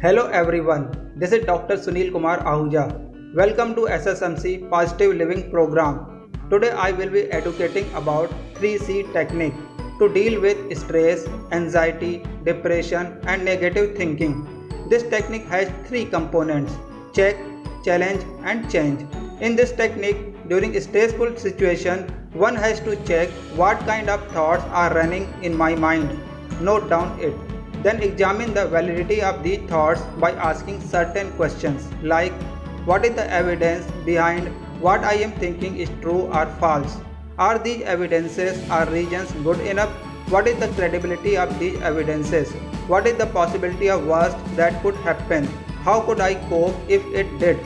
Hello everyone, this is Dr. Sunil Kumar Ahuja. Welcome to SSMC Positive Living Program. Today I will be educating about 3C technique to deal with stress, anxiety, depression and negative thinking. This technique has three components: check, challenge and change. In this technique, during stressful situation, one has to check what kind of thoughts are running in my mind. Note down it. Then examine the validity of these thoughts by asking certain questions like what is the evidence behind what I am thinking is true or false? Are these evidences or reasons good enough? What is the credibility of these evidences? What is the possibility of worst that could happen? How could I cope if it did?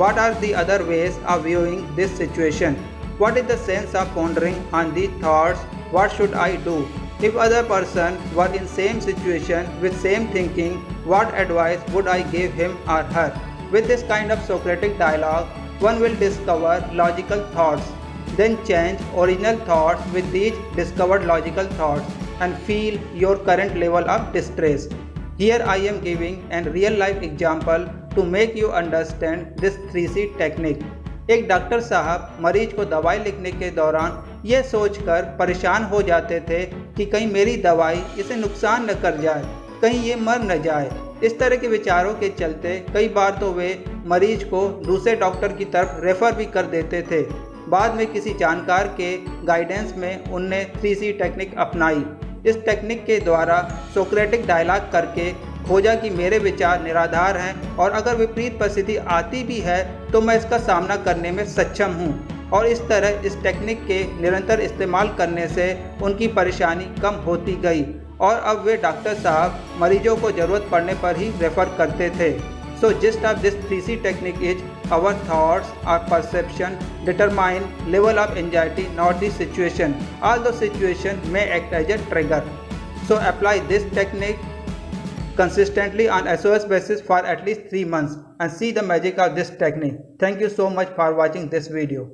What are the other ways of viewing this situation? What is the sense of pondering on these thoughts? What should I do? If other person were in same situation with same thinking, what advice would I give him or her? With this kind of Socratic dialogue, one will discover logical thoughts, then change original thoughts with these discovered logical thoughts and feel your current level of distress. Here I am giving a real life example to make you understand this 3C technique. एक doctor साहब मरीज को दवाई लिखने के दौरान यह सोचकर परेशान हो जाते थे कि कहीं मेरी दवाई इसे नुकसान न कर जाए, कहीं ये मर न जाए। इस तरह के विचारों के चलते कई बार तो वे मरीज को दूसरे डॉक्टर की तरफ रेफ़र भी कर देते थे। बाद में किसी जानकार के गाइडेंस में उनने 3C टेक्निक अपनाई। इस टेक्निक के द्वारा सोक्रेटिक डायलॉग करके खोजा कि मेरे विचार निराधार हैं और अगर विपरीत परिस्थिति आती भी है तो मैं इसका सामना करने में सक्षम हूँ। और इस तरह इस टेक्निक के निरंतर इस्तेमाल करने से उनकी परेशानी कम होती गई और अब वे डॉक्टर साहब मरीजों को ज़रूरत पड़ने पर ही रेफ़र करते थे। So gist of this 3C technique is our thoughts और perception determine level of anxiety not the situation, although situation may act as a trigger. So apply this technique consistently on SOS basis for at least 3 months and see the magic of this technique. Thank you so much for watching this video.